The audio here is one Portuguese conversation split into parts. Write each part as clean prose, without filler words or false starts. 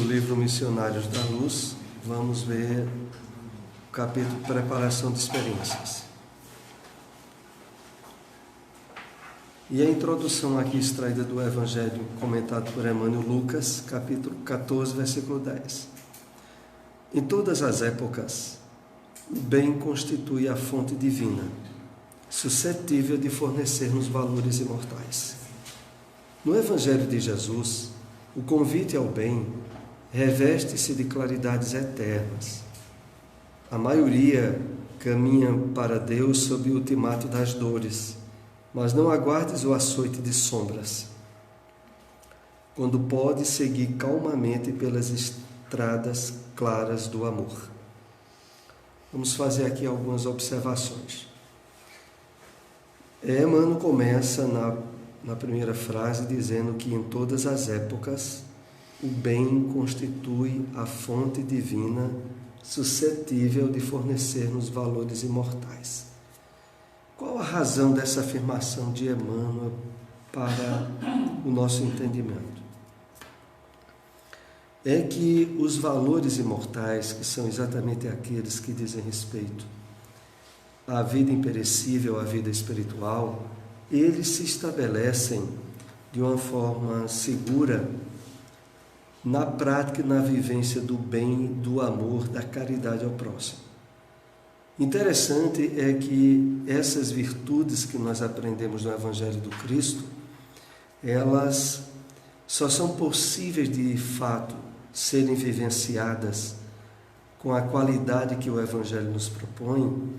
livro Missionários da Luz, vamos ver o capítulo Preparação de Experiências. E a introdução aqui extraída do Evangelho comentado por Emmanuel, Lucas, capítulo 14, versículo 10. Em todas as épocas, o bem constitui a fonte divina, suscetível de fornecer-nos valores imortais. No Evangelho de Jesus, o convite ao bem reveste-se de claridades eternas. A maioria caminha para Deus sob o ultimato das dores, mas não aguardes o açoite de sombras, quando pode seguir calmamente pelas estradas claras do amor. Vamos fazer aqui algumas observações. Emmanuel começa na primeira frase dizendo que em todas as épocas o bem constitui a fonte divina suscetível de fornecer-nos valores imortais. Qual a razão dessa afirmação de Emmanuel para o nosso entendimento? É que os valores imortais, que são exatamente aqueles que dizem respeito à vida imperecível, à vida espiritual, eles se estabelecem de uma forma segura na prática e na vivência do bem, do amor, da caridade ao próximo. Interessante é que essas virtudes que nós aprendemos no Evangelho do Cristo, elas só são possíveis de fato serem vivenciadas com a qualidade que o Evangelho nos propõe,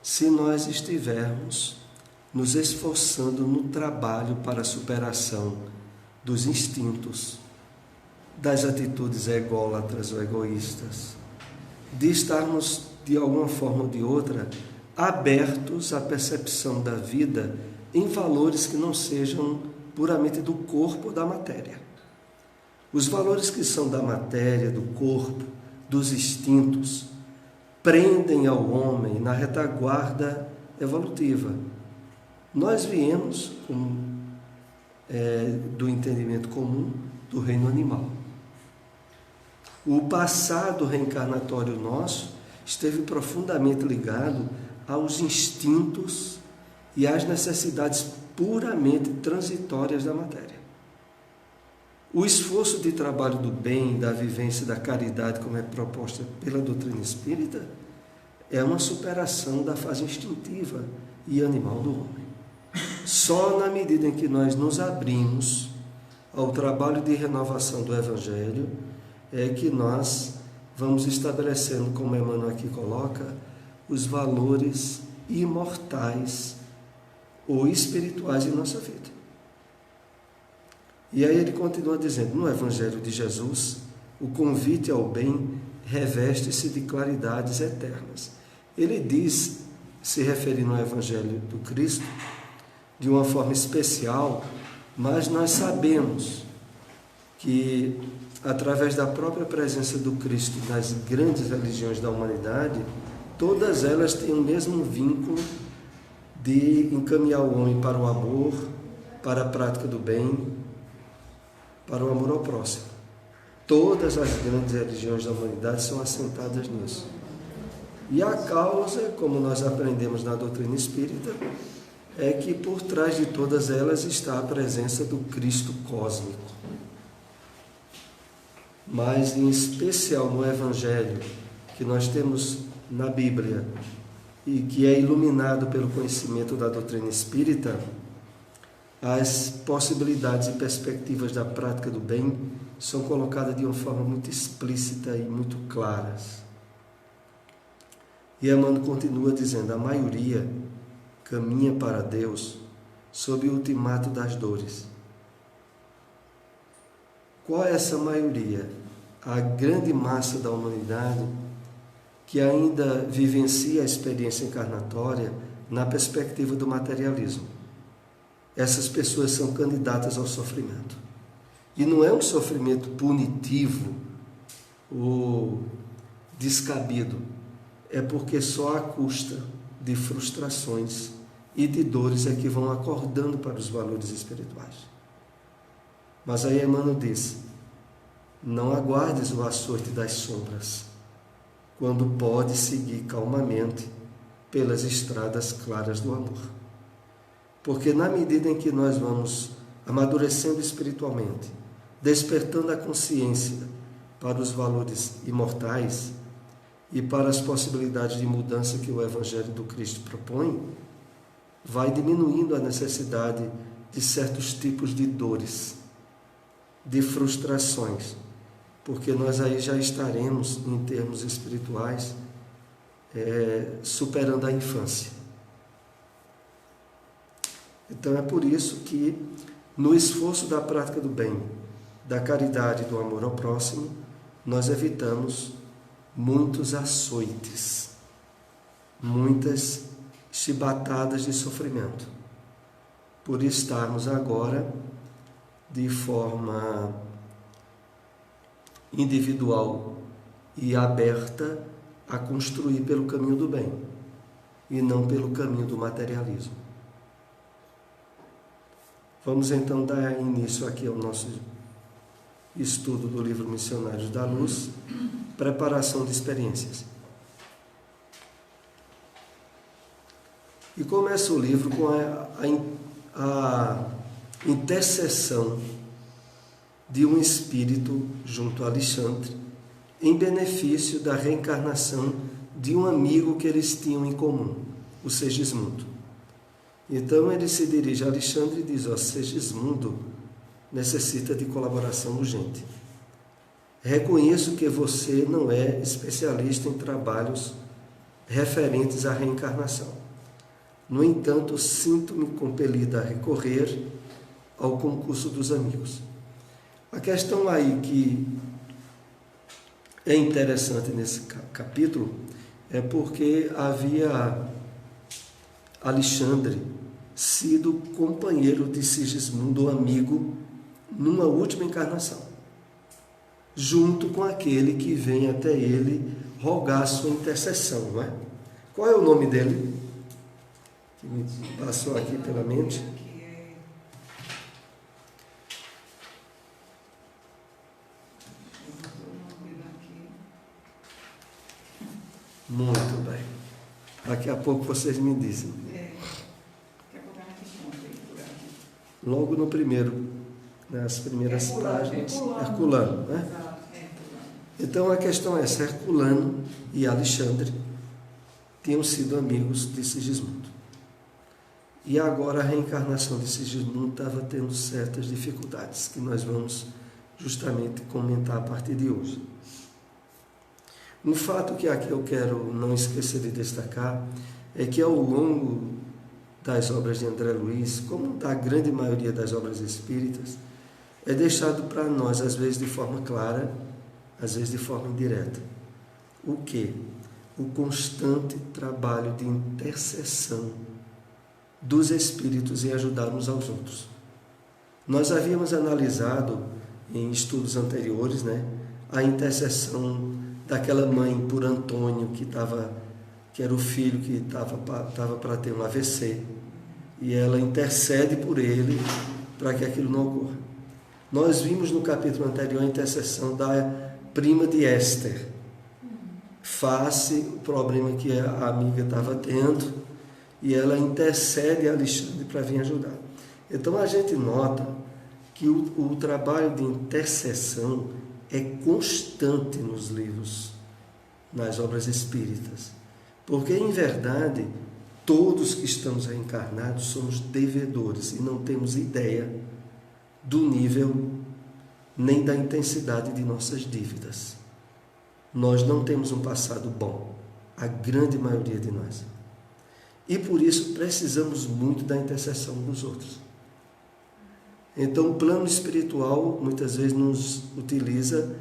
se nós estivermos nos esforçando no trabalho para a superação dos instintos, das atitudes ególatras ou egoístas, de estarmos, de alguma forma ou de outra, abertos à percepção da vida em valores que não sejam puramente do corpo ou da matéria. Os valores que são da matéria, do corpo, dos instintos, prendem ao homem na retaguarda evolutiva. Nós viemos do entendimento comum do reino animal. O passado reencarnatório nosso esteve profundamente ligado aos instintos e às necessidades puramente transitórias da matéria. O esforço de trabalho do bem, da vivência da caridade, como é proposta pela doutrina espírita, é uma superação da fase instintiva e animal do homem. Só na medida em que nós nos abrimos ao trabalho de renovação do Evangelho é que nós vamos estabelecendo, como Emmanuel aqui coloca, os valores imortais ou espirituais em nossa vida. E aí ele continua dizendo, no Evangelho de Jesus, o convite ao bem reveste-se de claridades eternas. Ele diz, se referindo ao Evangelho do Cristo, de uma forma especial, mas nós sabemos que, através da própria presença do Cristo nas grandes religiões da humanidade, todas elas têm o mesmo vínculo de encaminhar o homem para o amor, para a prática do bem, para o amor ao próximo. Todas as grandes religiões da humanidade são assentadas nisso. E a causa, como nós aprendemos na doutrina espírita, é que por trás de todas elas está a presença do Cristo cósmico. Mas, em especial no Evangelho, que nós temos na Bíblia e que é iluminado pelo conhecimento da doutrina espírita, as possibilidades e perspectivas da prática do bem são colocadas de uma forma muito explícita e muito claras. E Emmanuel continua dizendo, a maioria caminha para Deus sob o ultimato das dores. Qual é essa maioria? A grande massa da humanidade que ainda vivencia a experiência encarnatória na perspectiva do materialismo. Essas pessoas são candidatas ao sofrimento. E não é um sofrimento punitivo ou descabido, é porque só à custa de frustrações e de dores é que vão acordando para os valores espirituais. Mas aí Emmanuel diz, Não aguardes o açoite das sombras, quando pode seguir calmamente pelas estradas claras do amor. Porque na medida em que nós vamos amadurecendo espiritualmente, despertando a consciência para os valores imortais e para as possibilidades de mudança que o Evangelho do Cristo propõe, vai diminuindo a necessidade de certos tipos de dores, de frustrações, porque nós aí já estaremos, em termos espirituais, superando a infância. Então é por isso que, no esforço da prática do bem, da caridade e do amor ao próximo, nós evitamos muitos açoites, muitas chibatadas de sofrimento, por estarmos agora de forma individual e aberta a construir pelo caminho do bem e não pelo caminho do materialismo. Vamos então dar início aqui ao nosso estudo do livro Missionários da Luz, preparação de experiências. E começa o livro com a intercessão de um espírito junto a Alexandre, em benefício da reencarnação de um amigo que eles tinham em comum, o Segismundo. Então ele se dirige a Alexandre e diz: Segismundo necessita de colaboração urgente. Reconheço que você não é especialista em trabalhos referentes à reencarnação. No entanto, sinto-me compelida a recorrer ao concurso dos amigos. A questão aí que é interessante nesse capítulo é porque havia Alexandre sido companheiro de Sigismundo, amigo, numa última encarnação, junto com aquele que vem até ele rogar sua intercessão, não é? Qual é o nome dele? Que me passou aqui pela mente. Muito bem. Daqui a pouco vocês me dizem. Logo no primeiro, nas primeiras páginas, Herculano, né? Então a questão é essa: Herculano e Alexandre tinham sido amigos de Sigismundo. E agora a reencarnação de Sigismundo estava tendo certas dificuldades, que nós vamos justamente comentar a partir de hoje. Um fato que aqui eu quero não esquecer de destacar é que ao longo das obras de André Luiz, como da grande maioria das obras espíritas, é deixado para nós, às vezes de forma clara, às vezes de forma indireta, o quê? O constante trabalho de intercessão dos espíritos em ajudar uns aos outros. Nós havíamos analisado em estudos anteriores, né, a intercessão daquela mãe por Antônio, que era o filho que estava para ter um AVC, e ela intercede por ele para que aquilo não ocorra. Nós vimos no capítulo anterior a intercessão da prima de Esther, face o problema que a amiga estava tendo, e ela intercede a Alexandre para vir ajudar. Então a gente nota que o trabalho de intercessão é constante nos livros, nas obras espíritas, porque em verdade todos que estamos reencarnados somos devedores e não temos ideia do nível nem da intensidade de nossas dívidas. Nós não temos um passado bom, a grande maioria de nós, e por isso precisamos muito da intercessão dos outros. Então o plano espiritual muitas vezes nos utiliza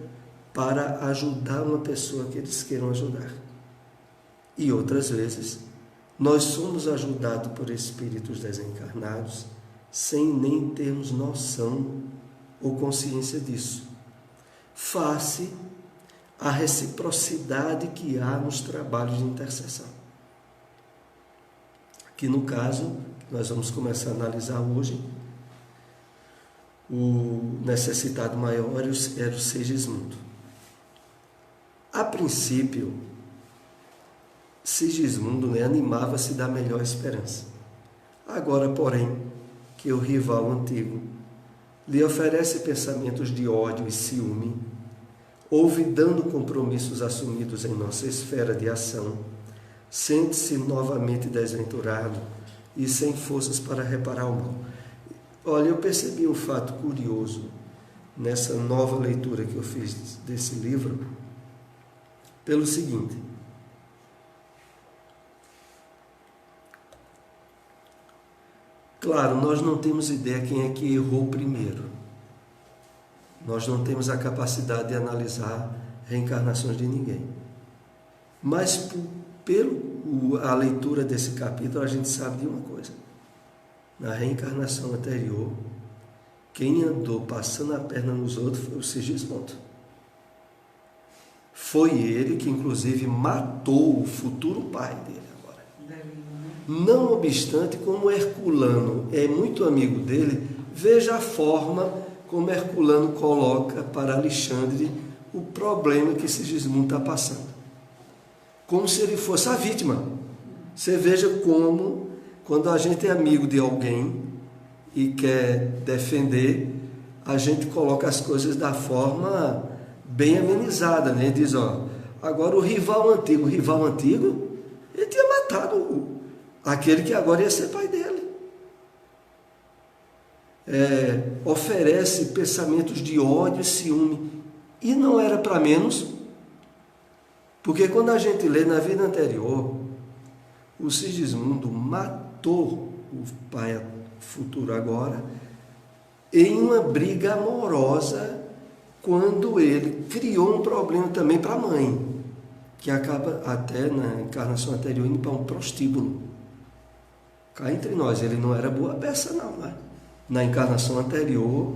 para ajudar uma pessoa que eles queiram ajudar, e outras vezes nós somos ajudados por espíritos desencarnados sem nem termos noção ou consciência disso, face à reciprocidade que há nos trabalhos de intercessão. Aqui no caso, nós vamos começar a analisar hoje, o necessitado maior era o Sigismundo. A princípio, Sigismundo, né, animava-se da melhor esperança. Agora, porém, que o rival antigo lhe oferece pensamentos de ódio e ciúme, olvidando compromissos assumidos em nossa esfera de ação, sente-se novamente desventurado e sem forças para reparar o mal. Olha, eu percebi um fato curioso nessa nova leitura que eu fiz desse livro, pelo seguinte: claro, nós não temos ideia quem é que errou primeiro. Nós não temos a capacidade de analisar reencarnações de ninguém. Mas pela leitura desse capítulo, a gente sabe de uma coisa. Na reencarnação anterior, quem andou passando a perna nos outros foi o Sigismundo. Foi ele que, inclusive, matou o futuro pai dele agora. Não obstante, como Herculano é muito amigo dele, veja a forma como Herculano coloca para Alexandre o problema que Sigismundo está passando. Como se ele fosse a vítima. Você veja como, quando a gente é amigo de alguém e quer defender, a gente coloca as coisas da forma bem amenizada, né? Diz, ó, agora o rival antigo, ele tinha matado aquele que agora ia ser pai dele. Oferece pensamentos de ódio e ciúme. E não era para menos, porque quando a gente lê na vida anterior, o Sigismundo matou o pai futuro agora em uma briga amorosa, quando ele criou um problema também para a mãe, que acaba até na encarnação anterior indo para um prostíbulo. Cá entre nós, ele não era boa peça não, né? Na encarnação anterior,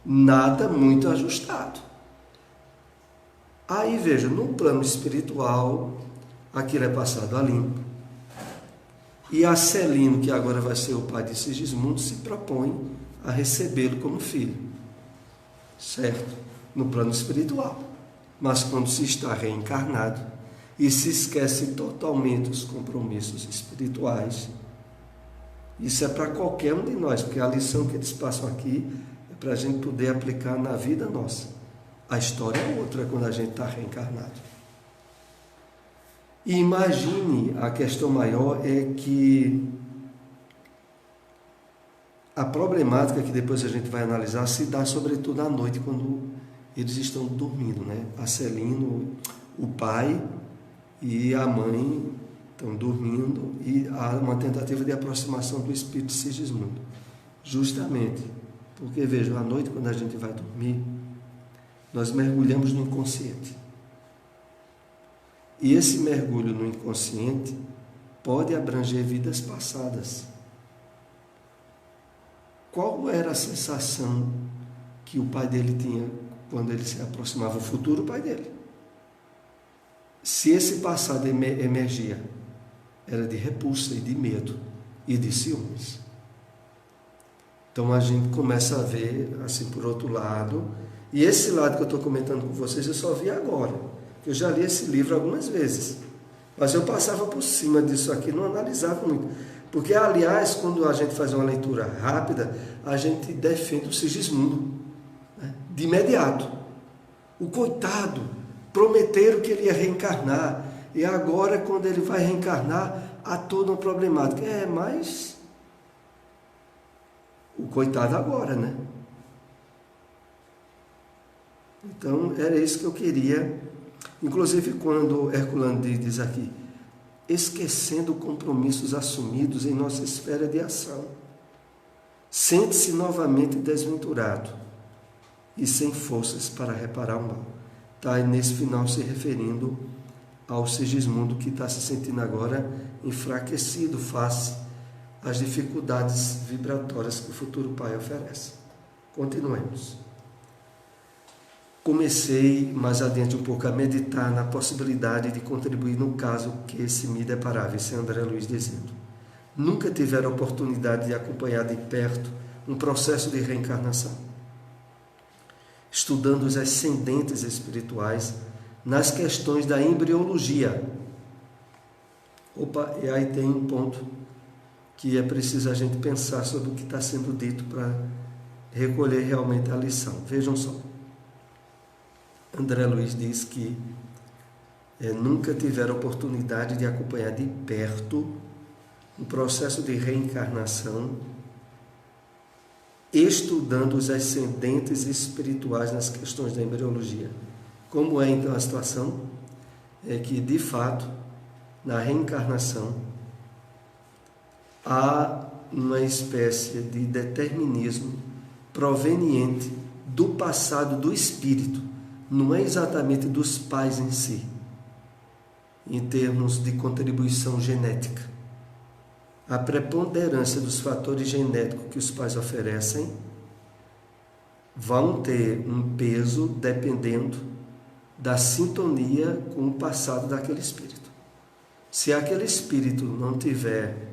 nada muito ajustado. Aí veja, no plano espiritual, aquilo é passado a limpo. E Acelino, que agora vai ser o pai de Sigismundo, se propõe a recebê-lo como filho. Certo? No plano espiritual. Mas quando se está reencarnado e se esquece totalmente os compromissos espirituais, isso é para qualquer um de nós, porque a lição que eles passam aqui é para a gente poder aplicar na vida nossa. A história é outra quando a gente está reencarnado. E imagine, a questão maior é que a problemática que depois a gente vai analisar se dá sobretudo à noite, quando eles estão dormindo, né? Acelino, o pai e a mãe estão dormindo e há uma tentativa de aproximação do espírito de Sigismundo. Justamente porque, vejam, à noite quando a gente vai dormir, nós mergulhamos no inconsciente. E esse mergulho no inconsciente pode abranger vidas passadas. Qual era a sensação que o pai dele tinha quando ele se aproximava, o futuro pai dele? Se esse passado emergia, era de repulsa e de medo e de ciúmes. Então a gente começa a ver, assim, por outro lado, e esse lado que eu estou comentando com vocês eu só vi agora. Eu já li esse livro algumas vezes, mas eu passava por cima disso aqui, não analisava muito. Porque, aliás, quando a gente faz uma leitura rápida, a gente defende o Sigismundo, né? De imediato. O coitado, prometeram que ele ia reencarnar, e agora, quando ele vai reencarnar, há toda uma problemática. Mas o coitado agora, né? Então, era isso que eu queria. Inclusive, quando Herculano diz aqui, esquecendo compromissos assumidos em nossa esfera de ação, sente-se novamente desventurado e sem forças para reparar o mal. Está nesse final se referindo ao Sigismundo, que está se sentindo agora enfraquecido face às dificuldades vibratórias que o futuro pai oferece. Continuemos. Comecei mais adiante um pouco a meditar na possibilidade de contribuir no caso que se me deparava, esse André Luiz dizendo. Nunca tivera a oportunidade de acompanhar de perto um processo de reencarnação. estudando os ascendentes espirituais nas questões da embriologia. Opa, e aí tem um ponto que é preciso a gente pensar sobre o que está sendo dito para recolher realmente a lição. Vejam só. André Luiz diz que nunca tiveram oportunidade de acompanhar de perto o processo de reencarnação, estudando os ascendentes espirituais nas questões da embriologia. Como é então a situação? É que, de fato, na reencarnação, há uma espécie de determinismo proveniente do passado do espírito, não é exatamente dos pais em si, em termos de contribuição genética. A preponderância dos fatores genéticos que os pais oferecem vão ter um peso dependendo da sintonia com o passado daquele espírito. Se aquele espírito não tiver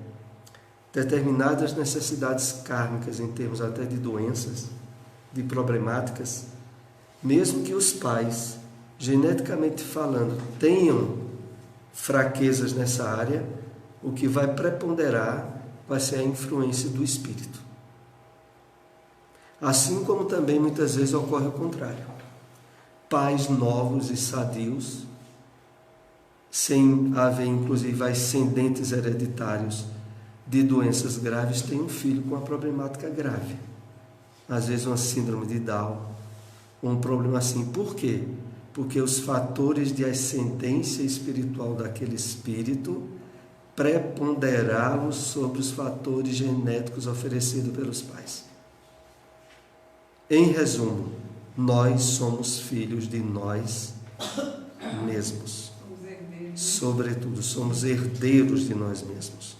determinadas necessidades kármicas em termos até de doenças, de problemáticas, mesmo que os pais, geneticamente falando, tenham fraquezas nessa área, o que vai preponderar vai ser a influência do espírito. Assim como também muitas vezes ocorre o contrário. Pais novos e sadios, sem haver inclusive ascendentes hereditários de doenças graves, têm um filho com uma problemática grave. Às vezes uma síndrome de Down, um problema assim. Por quê? Porque os fatores de ascendência espiritual daquele espírito preponderaram sobre os fatores genéticos oferecidos pelos pais. Em resumo, nós somos filhos de nós mesmos. Sobretudo, somos herdeiros de nós mesmos.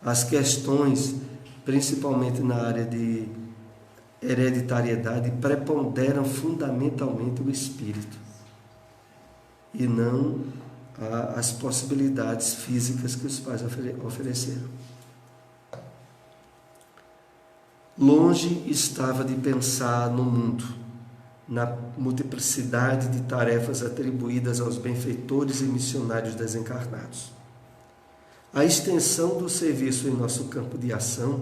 As questões, principalmente na área de hereditariedade, preponderam fundamentalmente o espírito e não as possibilidades físicas que os pais ofereceram. Longe estava de pensar no mundo, na multiplicidade de tarefas atribuídas aos benfeitores e missionários desencarnados. A extensão do serviço em nosso campo de ação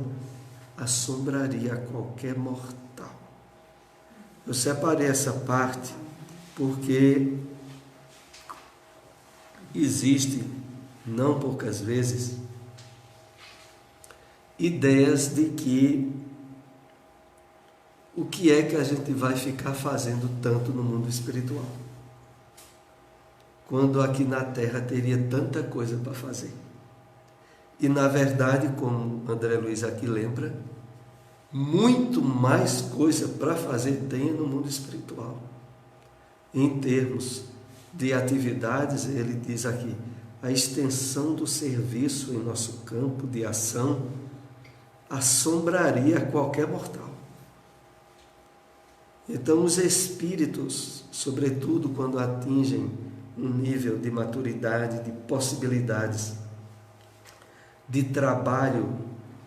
assombraria qualquer mortal. Eu separei essa parte porque existe, não poucas vezes, ideias de que o que é que a gente vai ficar fazendo tanto no mundo espiritual, quando aqui na Terra teria tanta coisa para fazer. E na verdade, como André Luiz aqui lembra, muito mais coisa para fazer tem no mundo espiritual. Em termos de atividades, ele diz aqui, a extensão do serviço em nosso campo de ação assombraria qualquer mortal. Então, os espíritos, sobretudo quando atingem um nível de maturidade, de possibilidades de trabalho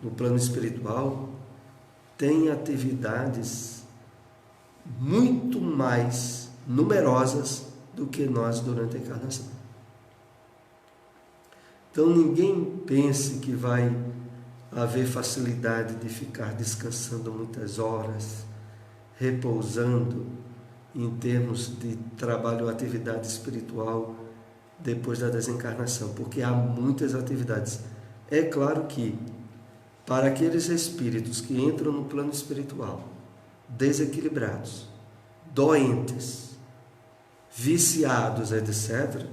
no plano espiritual, têm atividades muito mais numerosas do que nós durante a encarnação. Então, ninguém pense que vai haver facilidade de ficar descansando muitas horas, repousando em termos de trabalho ou atividade espiritual depois da desencarnação, porque há muitas atividades. É claro que, para aqueles espíritos que entram no plano espiritual, desequilibrados, doentes, viciados, etc.,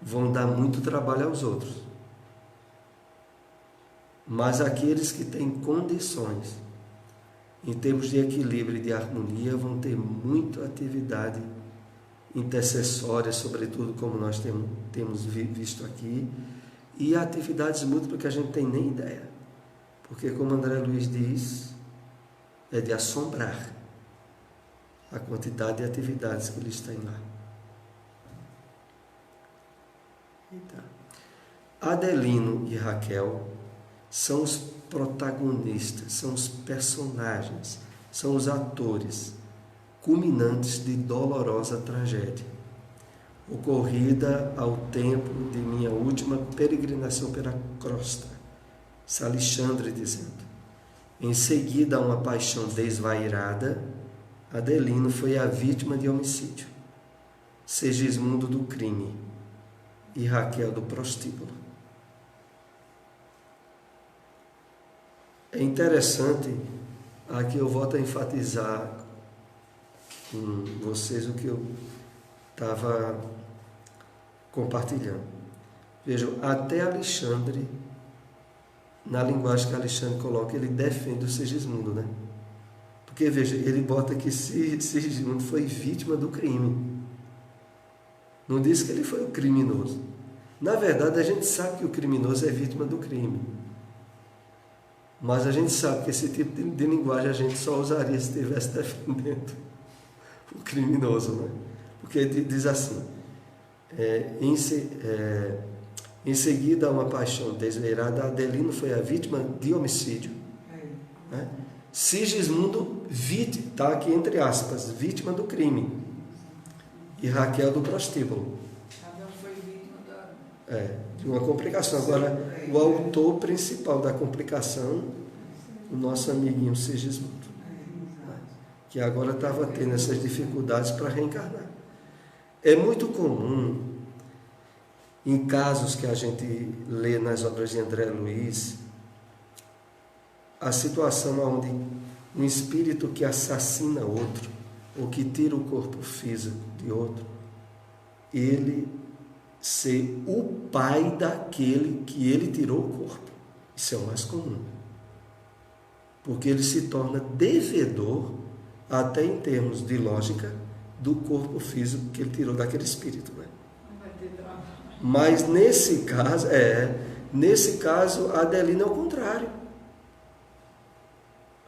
vão dar muito trabalho aos outros. Mas aqueles que têm condições, em termos de equilíbrio e de harmonia, vão ter muita atividade intercessória, sobretudo como nós temos visto aqui, e atividades múltiplas que a gente tem nem ideia. Porque, como André Luiz diz, é de assombrar a quantidade de atividades que eles têm lá. Então, Adelino e Raquel são os protagonistas, são os personagens, são os atores culminantes de dolorosa tragédia, ocorrida ao tempo de minha última peregrinação pela crosta. Alexandre dizendo: em seguida a uma paixão desvairada, Adelino foi a vítima de homicídio, Segismundo do crime e Raquel do prostíbulo. É interessante, aqui eu volto a enfatizar com vocês o que eu estava compartilhando. Vejam, até Alexandre, na linguagem que Alexandre coloca, ele defende o Segismundo, né? Porque, veja, ele bota que Segismundo foi vítima do crime. Não diz que ele foi o criminoso. Na verdade, a gente sabe que o criminoso é vítima do crime. Mas a gente sabe que esse tipo de linguagem a gente só usaria se estivesse defendendo o criminoso, né? Porque diz assim: em seguida a uma paixão desvairada, Adelino foi a vítima de homicídio. Né? Sigismundo, está aqui entre aspas, vítima do crime. E Raquel do prostíbulo. Cada foi vítima De uma complicação. Agora, o autor principal da complicação, o nosso amiguinho Sigismundo, que agora estava tendo essas dificuldades para reencarnar. É muito comum, em casos que a gente lê nas obras de André Luiz, a situação onde um espírito que assassina outro, ou que tira o corpo físico de outro, ele ser o pai daquele que ele tirou o corpo. Isso é o mais comum. Porque ele se torna devedor, até em termos de lógica, do corpo físico que ele tirou daquele espírito, né? Mas nesse caso, Adelino é o contrário.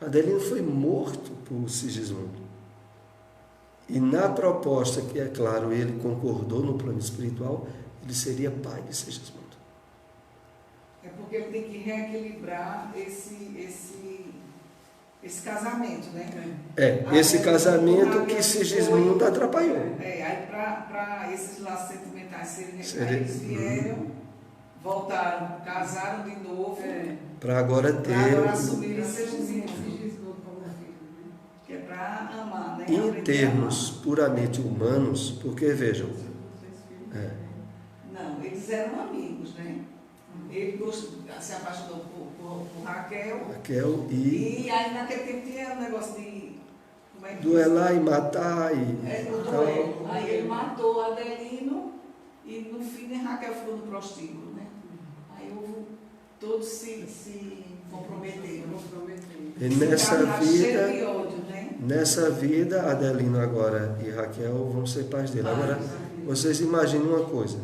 Adelino foi morto por Sigismundo. E na proposta, que é claro, ele concordou no plano espiritual, ele seria pai de Sigismundo. É porque ele tem que reequilibrar esse casamento, né? Esse casamento que Sigismundo atrapalhou. Aí para esses laços sentimentais serem eles vieram, voltaram, casaram de novo. Para agora ter... Para assumir Sigismundo como filho. Que é para amar, né? Em termos puramente humanos, porque vejam... Não, eles eram amigos, né? Ele se apaixonou por Raquel e aí naquele tempo tinha um negócio de... duelar e matar duelo. Aí ele matou Adelino e no fim Raquel ficou no prostíbulo, né? Aí todos se comprometeram. E nessa vida, Adelino agora e Raquel vão ser pais dele. Agora, vocês imaginem uma coisa,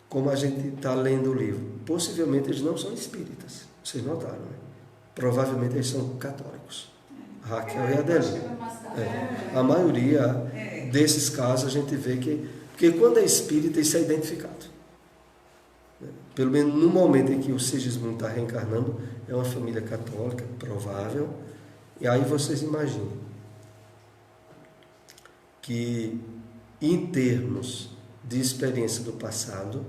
como a gente está lendo o livro, possivelmente eles não são espíritas, vocês notaram, né? Provavelmente eles são católicos, Raquel e Adelino. A maioria desses casos a gente vê que, porque quando é espírita isso é identificado, pelo menos no momento em que o Sigismundo está reencarnando, é uma família católica, provável. E aí vocês imaginem que, em termos de experiência do passado,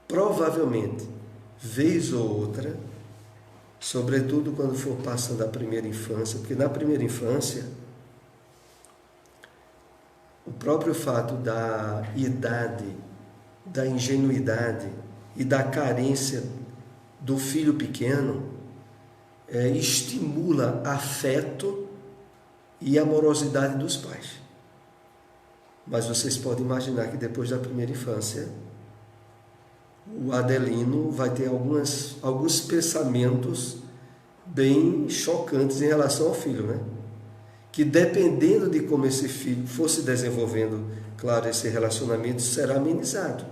provavelmente, vez ou outra, sobretudo quando for passando a primeira infância, porque na primeira infância, o próprio fato da idade, da ingenuidade e da carência do filho pequeno estimula afeto e amorosidade dos pais. Mas vocês podem imaginar que depois da primeira infância, o Adelino vai ter alguns pensamentos bem chocantes em relação ao filho, né? Que dependendo de como esse filho fosse desenvolvendo, claro, esse relacionamento será amenizado.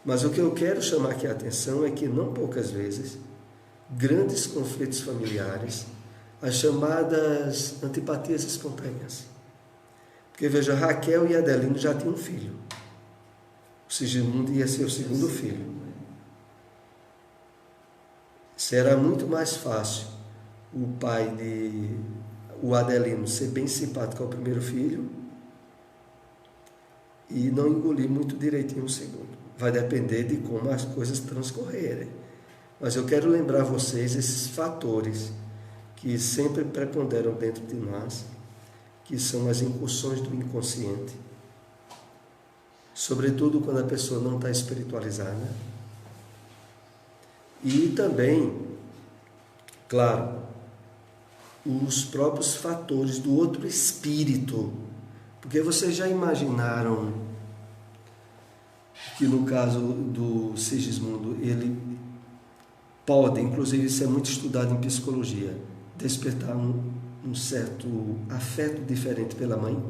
Mas o que eu quero chamar aqui a atenção é que não poucas vezes, grandes conflitos familiares, as chamadas antipatias espontâneas. Porque veja, Raquel e Adelino já tinham um filho. O Sigismundo ia ser o segundo filho. Será muito mais fácil o pai o Adelino ser bem simpático ao primeiro filho e não engolir muito direitinho o segundo. Vai depender de como as coisas transcorrerem. Mas eu quero lembrar vocês esses fatores que sempre preponderam dentro de nós, que são as incursões do inconsciente, sobretudo quando a pessoa não está espiritualizada. E também, claro, os próprios fatores do outro espírito. Porque vocês já imaginaram que no caso do Sigismundo, ele pode, inclusive isso é muito estudado em psicologia, despertar um certo afeto diferente pela mãe?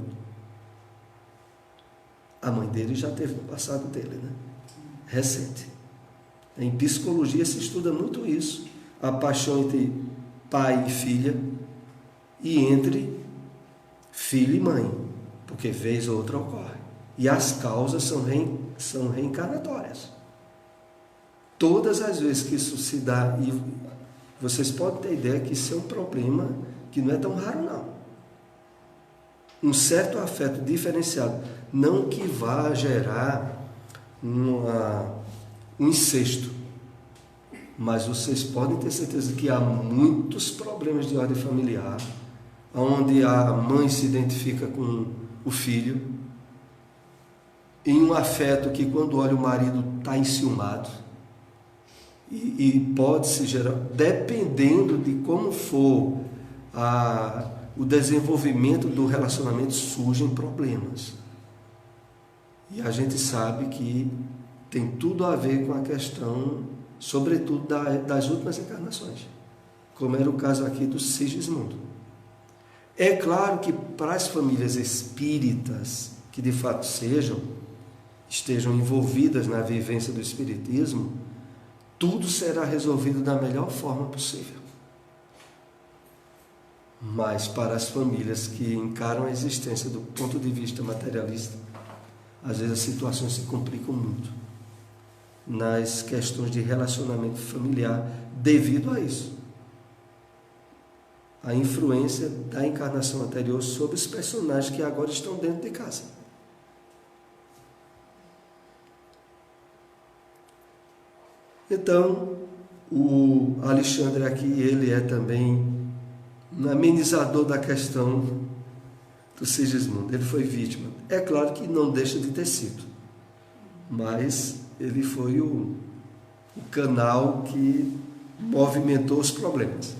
A mãe dele já teve no passado dele, né? Recente. Em psicologia se estuda muito isso, a paixão entre pai e filha e entre filho e mãe, porque vez ou outra ocorre. E as causas são reencarnatórias. Todas as vezes que isso se dá, e vocês podem ter ideia que isso é um problema que não é tão raro não. Um certo afeto diferenciado, não que vá gerar um incesto, mas vocês podem ter certeza que há muitos problemas de ordem familiar, onde a mãe se identifica com o filho, em um afeto que quando olha o marido está enciumado, e pode se gerar, dependendo de como for o desenvolvimento do relacionamento, surgem problemas. E a gente sabe que tem tudo a ver com a questão, sobretudo, das últimas encarnações, como era o caso aqui do Sigismundo. É claro que para as famílias espíritas, que de fato estejam envolvidas na vivência do espiritismo, tudo será resolvido da melhor forma possível. Mas para as famílias que encaram a existência do ponto de vista materialista, às vezes as situações se complicam muito nas questões de relacionamento familiar devido a isso. A influência da encarnação anterior sobre os personagens que agora estão dentro de casa. Então, o Alexandre aqui, ele é também um amenizador da questão do Sigismundo. Ele foi vítima. É claro que não deixa de ter sido, mas ele foi o canal que movimentou os problemas.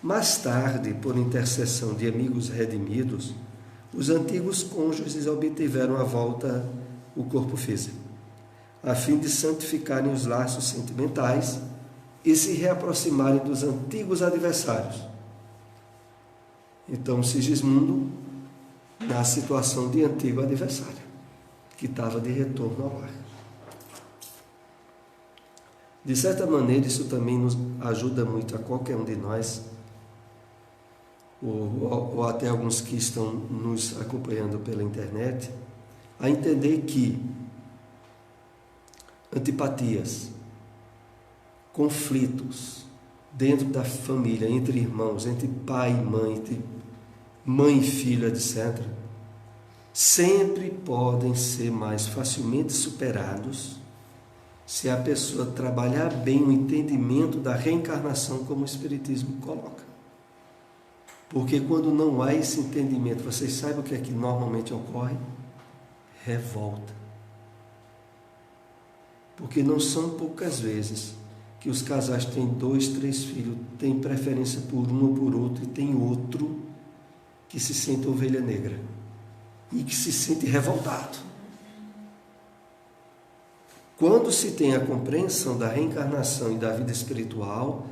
Mais tarde, por intercessão de amigos redimidos, os antigos cônjuges obtiveram à volta o corpo físico, a fim de santificarem os laços sentimentais e se reaproximarem dos antigos adversários. Então, Sigismundo, na situação de antigo adversário, que estava de retorno ao lar. De certa maneira, isso também nos ajuda muito a qualquer um de nós, ou até alguns que estão nos acompanhando pela internet, a entender que antipatias, conflitos dentro da família, entre irmãos, entre pai e mãe, entre mãe e filho, etc., sempre podem ser mais facilmente superados se a pessoa trabalhar bem o entendimento da reencarnação como o Espiritismo coloca. Porque quando não há esse entendimento, vocês sabem o que é que normalmente ocorre? Revolta. Porque não são poucas vezes que os casais têm 2, 3 filhos, têm preferência por um ou por outro, e tem outro que se sente ovelha negra e que se sente revoltado. Quando se tem a compreensão da reencarnação e da vida espiritual,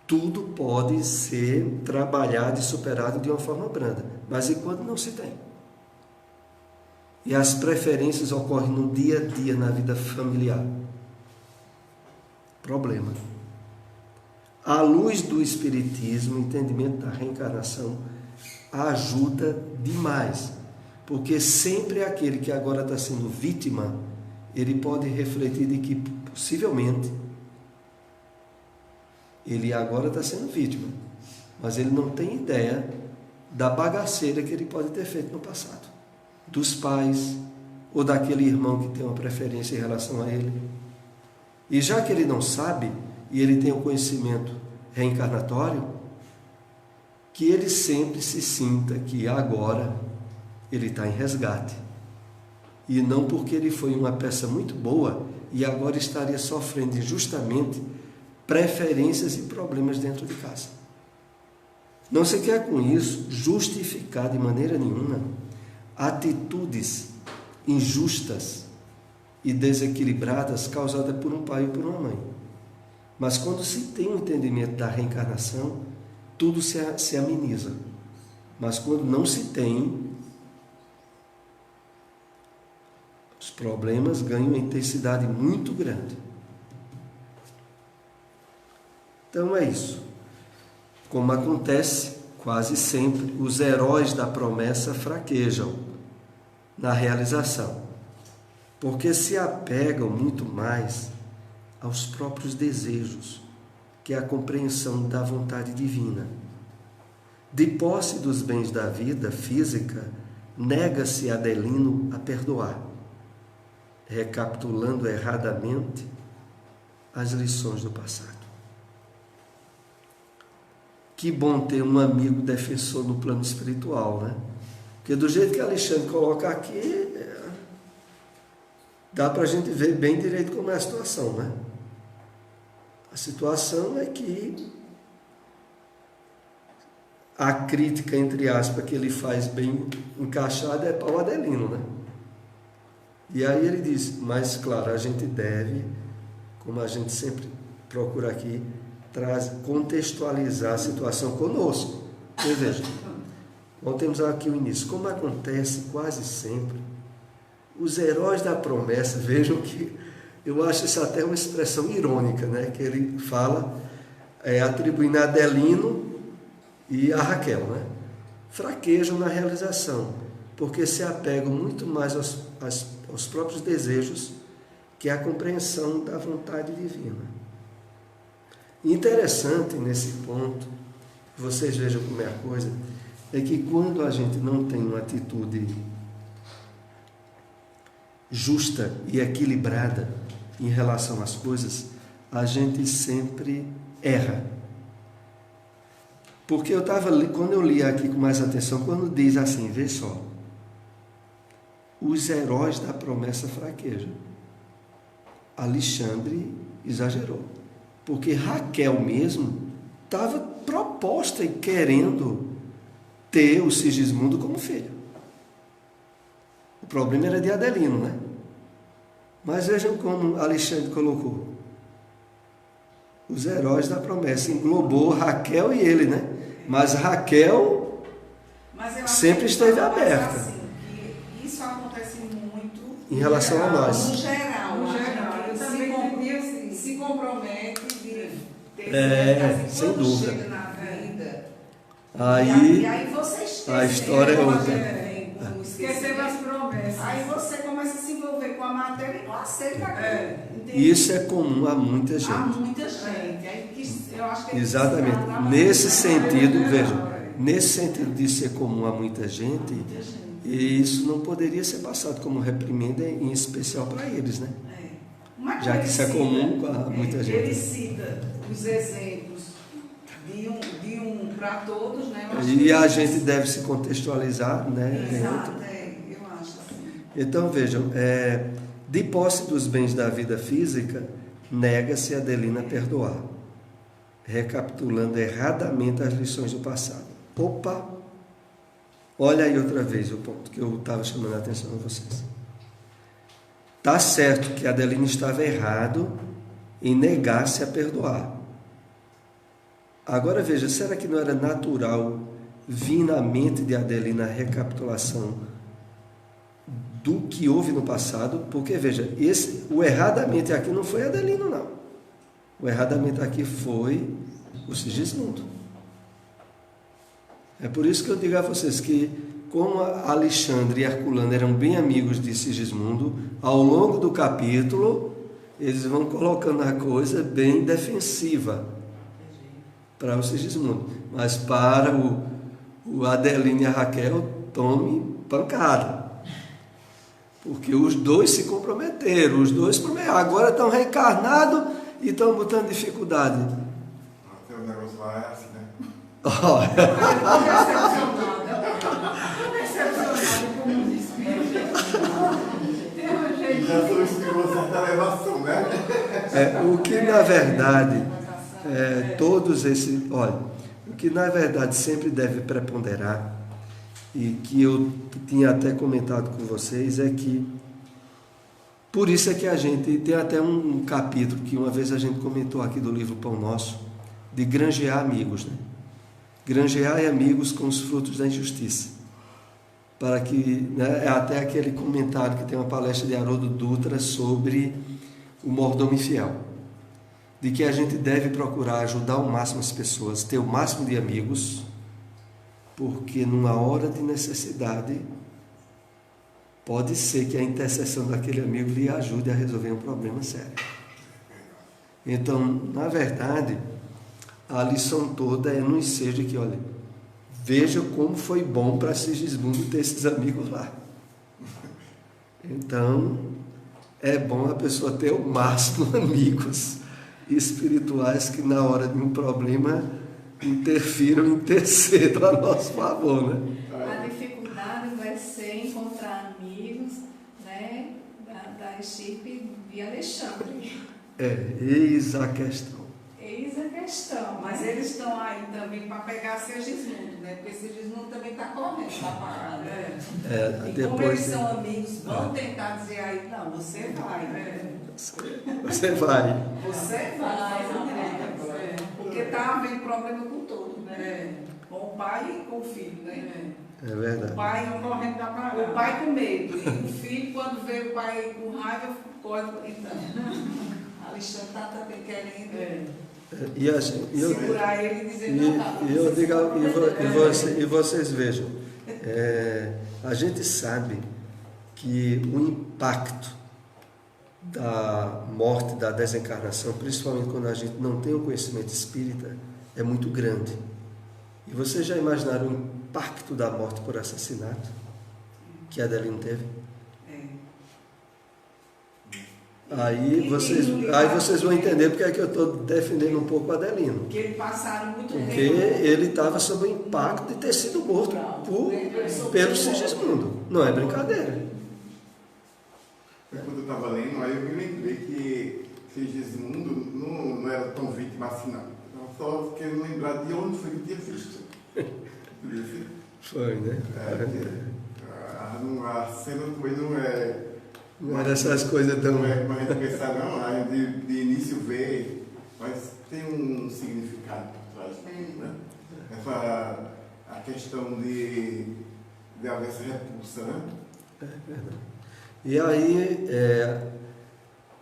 tudo pode ser trabalhado e superado de uma forma branda. Mas e quando não se tem? E as preferências ocorrem no dia a dia, na vida familiar. Problema. À luz do Espiritismo, o entendimento da reencarnação ajuda demais. Porque sempre aquele que agora está sendo vítima, ele pode refletir de que, possivelmente, Ele agora está sendo vítima, mas ele não tem ideia da bagaceira que ele pode ter feito no passado, dos pais ou daquele irmão que tem uma preferência em relação a ele. E já que ele não sabe, e ele tem um conhecimento reencarnatório, que ele sempre se sinta que agora ele está em resgate. E não porque ele foi uma peça muito boa e agora estaria sofrendo injustamente preferências e problemas dentro de casa. Não se quer com isso justificar de maneira nenhuma atitudes injustas e desequilibradas causadas por um pai ou por uma mãe. Mas quando se tem um entendimento da reencarnação, tudo se ameniza. Mas quando não se tem, os problemas ganham uma intensidade muito grande. Então é isso. Como acontece quase sempre, os heróis da promessa fraquejam na realização, porque se apegam muito mais aos próprios desejos, que é a compreensão da vontade divina. De posse dos bens da vida física, nega-se Adelino a perdoar, recapitulando erradamente as lições do passado. Que bom ter um amigo defensor no plano espiritual, né? Porque do jeito que Alexandre coloca aqui, dá para a gente ver bem direito como é a situação, né? A situação é que a crítica, entre aspas, que ele faz bem encaixada é para o Adelino, né? E aí ele diz, mas claro, a gente deve, como a gente sempre procura aqui, contextualizar a situação conosco. Porque veja, voltemos aqui o início. Como acontece quase sempre, os heróis da promessa, vejam que eu acho isso até uma expressão irônica, né? Que ele fala, atribuindo a Adelino e a Raquel, né? Fraquejam na realização, porque se apegam muito mais aos próprios desejos que a compreensão da vontade divina. Interessante nesse ponto, vocês vejam como é a coisa, é que quando a gente não tem uma atitude justa e equilibrada em relação às coisas, a gente sempre erra. Porque quando eu li aqui com mais atenção, quando diz assim, vê só, os heróis da promessa fraquejam. Alexandre exagerou. Porque Raquel mesmo estava proposta e querendo ter o Sigismundo como filho. O problema era de Adelino, né? Mas vejam como Alexandre colocou. Os heróis da promessa englobou Raquel e ele, né? Mas Raquel sempre esteve aberta. Assim, que isso acontece muito em relação a nós. No geral, se compromete de ter sem dúvida. Chega na vida. Aí você esquece, a história é outra. Esquecer as promessas. Aí você começa a se envolver com a matéria e não aceita aquilo. Isso é comum a muita gente. A muita gente. Eu acho que exatamente. Nesse sentido, vejam, nesse sentido de ser comum a muita gente, e isso não poderia ser passado como reprimenda, em especial para eles, né? Já que isso é comum a muita gente. Ele cita os exemplos de um para todos, né? E a gente deve se contextualizar, né? Exato, eu acho assim. Então vejam, de posse dos bens da vida física, nega-se Adelina a perdoar, recapitulando erradamente as lições do passado. Opa! Olha aí outra vez o ponto que eu estava chamando a atenção a vocês. Está certo que Adelina estava errado em negar-se a perdoar. Agora veja, será que não era natural vir na mente de Adelina a recapitulação do que houve no passado? Porque veja, o erradamente aqui não foi Adelino, não. O erradamente aqui foi o Sigismundo. É por isso que eu digo a vocês que, como Alexandre e Herculano eram bem amigos de Sigismundo, ao longo do capítulo, eles vão colocando a coisa bem defensiva para o Sigismundo. Mas para o Adelino e a Raquel, tome pancada. Porque os dois se comprometeram, os dois prometeram. Agora estão reencarnados e estão botando dificuldade. Tem um negócio lá, é assim, né? Decepcionado como um espírito. Já substituiu uma certa elevação, né? O que na verdade, todos esses, olha, o que na verdade sempre deve preponderar, e que eu tinha até comentado com vocês, é que, por isso é que a gente, tem até um capítulo que uma vez a gente comentou aqui do livro Pão Nosso, de granjear amigos, né? Granjear amigos com os frutos da injustiça. Para que, né, é até aquele comentário que tem uma palestra de Haroldo Dutra sobre o mordomo infiel, de que a gente deve procurar ajudar ao máximo as pessoas, ter o máximo de amigos, porque numa hora de necessidade pode ser que a intercessão daquele amigo lhe ajude a resolver um problema sério. Então, na verdade, a lição toda é no ensejo de que, olha, veja como foi bom para Sigismundo ter esses amigos lá. Então, é bom a pessoa ter o máximo amigos espirituais que na hora de um problema interfiram, intercedam a nosso favor, né? A dificuldade vai ser encontrar amigos, né, da estirpe de Alexandre. Eis a questão. Eis a questão. Mas eles estão aí também para pegar Sigismundo, né? Porque Sigismundo também está correndo, está parado. E como eles são amigos, vão tentar dizer aí, não, você vai. Você vai. Você vai, André. Porque está havendo problema com todos, né? Com o pai e com o filho, né? É verdade. O pai correndo da parada. O pai com medo. E o filho, quando vê o pai com raiva, corre então. Alexandre está também querendo segurar ele e dizer não. E vocês vejam, a gente sabe que o impacto da morte, da desencarnação, principalmente quando a gente não tem o conhecimento espírita, é muito grande. E vocês já imaginaram o impacto da morte por assassinato que a Adelino teve? Aí vocês vão entender porque é que eu estou defendendo um pouco o Adelino. Porque eles passaram muito tempo. Porque ele estava sob o impacto de ter sido morto pelo Sigismundo. Não é brincadeira. Quando eu estava lendo, aí eu me lembrei que Sigismundo não era tão vítima assim, não. Eu só quero lembrar de onde foi que tinha visto. Foi, né? A cena também não é... Não era essas coisas tão... Não é para a gente pensar, não. A gente de início vê, mas tem um significado por trás disso, né? A questão de haver essa repulsa, né? É verdade. E aí,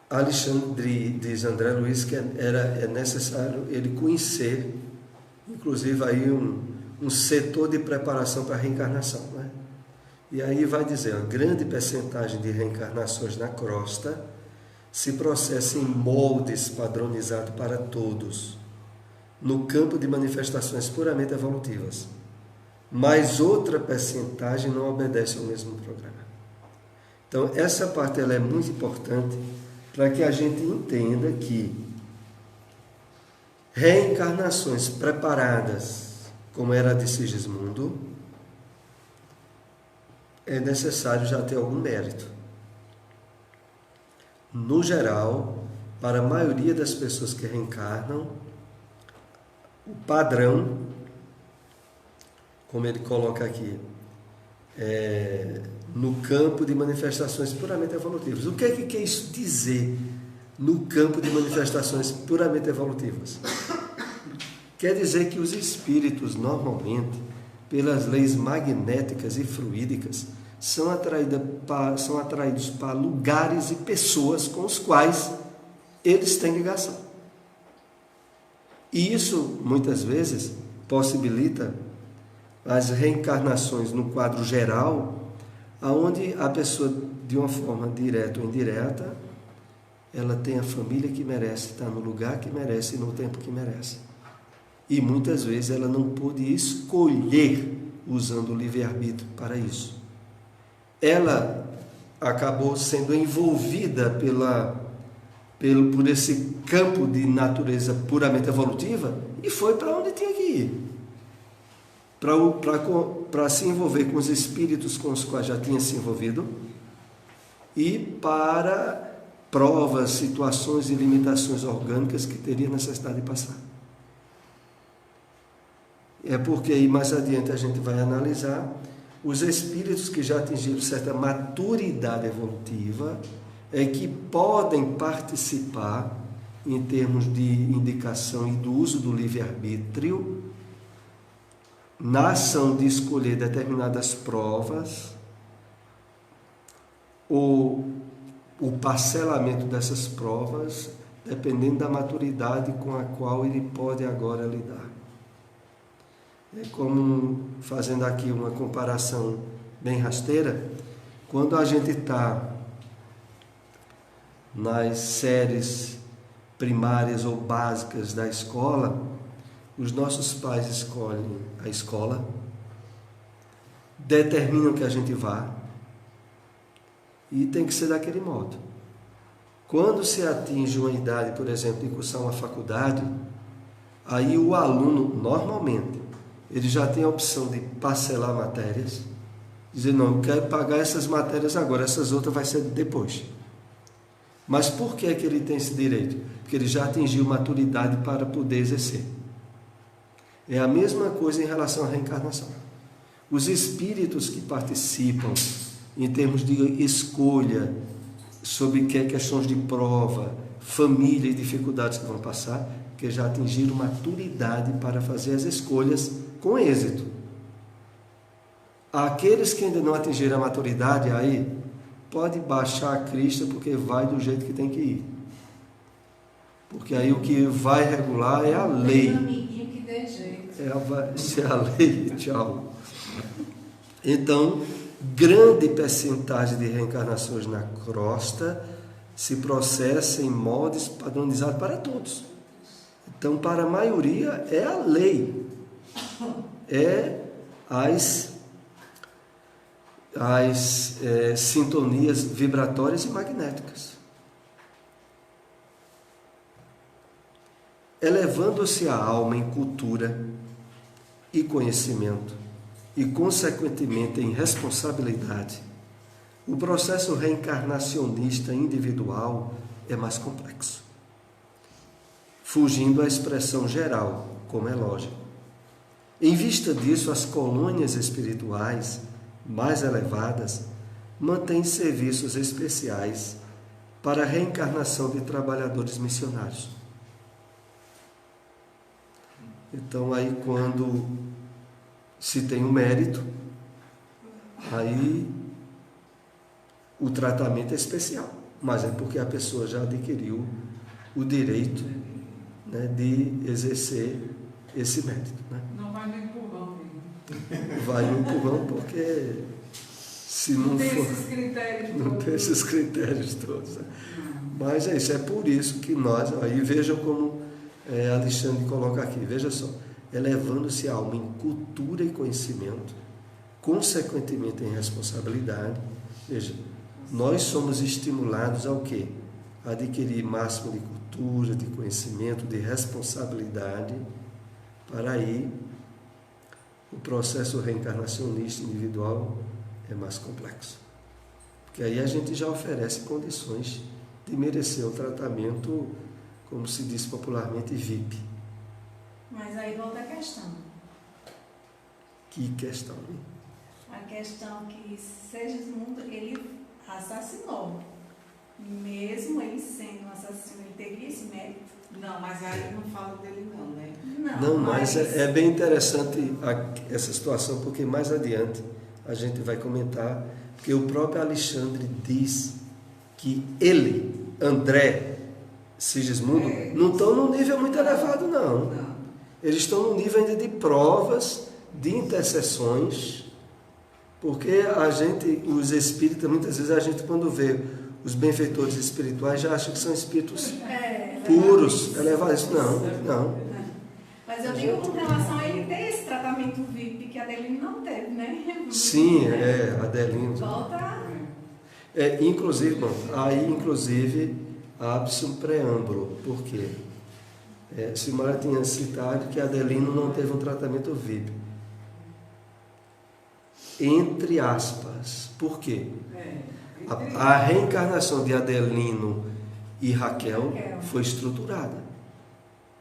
Alexandre diz André Luiz que é necessário ele conhecer, inclusive aí um setor de preparação para a reencarnação, né? E aí vai dizer, a grande percentagem de reencarnações na crosta se processa em moldes padronizados para todos, no campo de manifestações puramente evolutivas. Mas outra percentagem não obedece ao mesmo programa. Então, essa parte ela é muito importante para que a gente entenda que reencarnações preparadas, como era a de Sigismundo, é necessário já ter algum mérito. No geral, para a maioria das pessoas que reencarnam, o padrão, como ele coloca aqui, no campo de manifestações puramente evolutivas. O que é que quer isso dizer no campo de manifestações puramente evolutivas? Quer dizer que os espíritos, normalmente, pelas leis magnéticas e fluídicas, são atraídos para lugares e pessoas com os quais eles têm ligação. E isso, muitas vezes, possibilita as reencarnações no quadro geral, onde a pessoa, de uma forma direta ou indireta, ela tem a família que merece, está no lugar que merece e no tempo que merece. E muitas vezes ela não pôde escolher usando o livre-arbítrio para isso. Ela acabou sendo envolvida por esse campo de natureza puramente evolutiva e foi para onde tinha que ir. Para se envolver com os espíritos com os quais já tinha se envolvido e para provas, situações e limitações orgânicas que teria necessidade de passar. É porque aí mais adiante a gente vai analisar os espíritos que já atingiram certa maturidade evolutiva que podem participar em termos de indicação e do uso do livre-arbítrio na ação de escolher determinadas provas ou o parcelamento dessas provas, dependendo da maturidade com a qual ele pode agora lidar. É como, fazendo aqui uma comparação bem rasteira, quando a gente está nas séries primárias ou básicas da escola, os nossos pais escolhem a escola, determinam que a gente vá, e tem que ser daquele modo. Quando se atinge uma idade, por exemplo, de cursar uma faculdade, aí o aluno, normalmente, ele já tem a opção de parcelar matérias, dizer, não, eu quero pagar essas matérias agora, essas outras vai ser depois. Mas por que ele tem esse direito? Porque ele já atingiu maturidade para poder exercer. É a mesma coisa em relação à reencarnação. Os espíritos que participam em termos de escolha sobre questões de prova, família e dificuldades que vão passar, que já atingiram maturidade para fazer as escolhas com êxito. Aqueles que ainda não atingiram a maturidade, aí pode baixar a crista, porque vai do jeito que tem que ir. Porque aí o que vai regular é a lei. Amiguinho que dê jeito. Vai ser a lei, tchau. Então, grande percentagem de reencarnações na crosta se processa em modos padronizados para todos. Então, para a maioria, é a lei. É as sintonias vibratórias e magnéticas. Elevando-se a alma em cultura e conhecimento, e consequentemente em responsabilidade, o processo reencarnacionista individual é mais complexo, fugindo à expressão geral, como é lógico. Em vista disso, as colônias espirituais mais elevadas mantêm serviços especiais para a reencarnação de trabalhadores missionários. Então, aí quando se tem um mérito, aí o tratamento é especial, mas é porque a pessoa já adquiriu o direito, né, de exercer esse mérito. Né? Não vai no empurrão, filho. Vai no empurrão porque se não tem for, esses critérios não todos. tem esses critérios todos. Né? Mas é isso, é por isso que nós, aí vejam como Alexandre coloca aqui, veja só, elevando-se a alma em cultura e conhecimento, consequentemente em responsabilidade. Veja, nós somos estimulados ao quê? A adquirir máximo de cultura, de conhecimento, de responsabilidade, para aí o processo reencarnacionista individual é mais complexo. Porque aí a gente já oferece condições de merecer o tratamento, como se diz popularmente, VIP. Mas aí volta a questão. Que questão, hein? A questão que Segismundo, ele assassinou. Mesmo ele sendo um assassino, ele teria esse mérito? Não, mas aí não fala dele não, né? Não, mas é bem interessante essa situação, porque mais adiante a gente vai comentar, porque o próprio Alexandre diz que ele, André, Sigismundo, não estão num nível muito elevado, não. Eles estão no nível ainda de provas, de intercessões, porque os espíritas, muitas vezes a gente, quando vê os benfeitores espirituais, já acha que são espíritos puros, elevados. Não. Mas Mas eu digo com relação a ele ter esse tratamento VIP que a Adelino não teve, né? Sim, Adelino. Volta. Inclusive, bom, aí inclusive abre-se um preâmbulo, por quê? Silmara tinha citado que Adelino não teve um tratamento VIP. Entre aspas. Por quê? A reencarnação de Adelino e Raquel foi estruturada.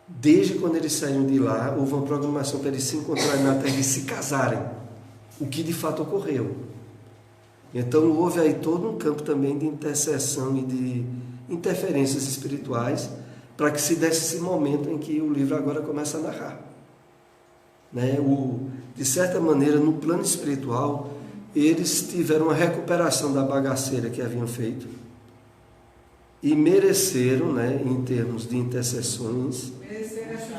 Desde quando eles saíram de lá, houve uma programação para eles se encontrarem na Terra e se casarem. O que de fato ocorreu. Então houve aí todo um campo também de intercessão e de interferências espirituais para que se desse esse momento em que o livro agora começa a narrar. De certa maneira, no plano espiritual, eles tiveram uma recuperação da bagaceira que haviam feito e mereceram, em termos de intercessões,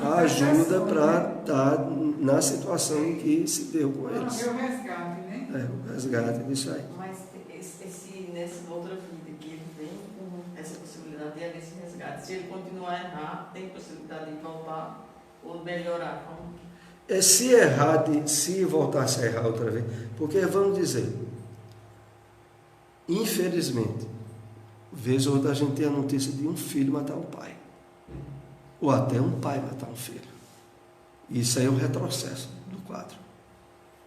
a ajuda para estar na situação em que se deu com eles. O resgate, né? O resgate disso aí. Mas nessa outra vida que ele vem com essa possibilidade de haver esse resgate, se ele continuar a errar, tem possibilidade de voltar ou melhorar? Como? Se voltasse a errar outra vez, porque vamos dizer, infelizmente, vez ou outra a gente tem a notícia de um filho matar um pai, ou até um pai matar um filho. Isso aí é um retrocesso do quadro.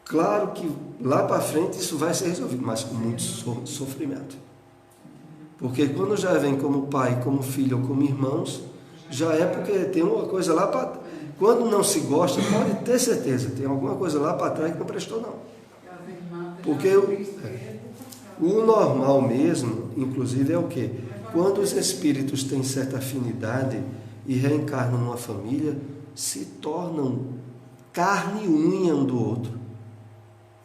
Claro que lá para frente isso vai ser resolvido, mas com muito sofrimento. Porque quando já vem como pai, como filho ou como irmãos, já é porque tem uma coisa lá para... Quando não se gosta, pode ter certeza, tem alguma coisa lá para trás que não prestou não. Porque o normal mesmo, inclusive, é o quê? Quando os espíritos têm certa afinidade e reencarnam numa família, se tornam carne e unha um do outro.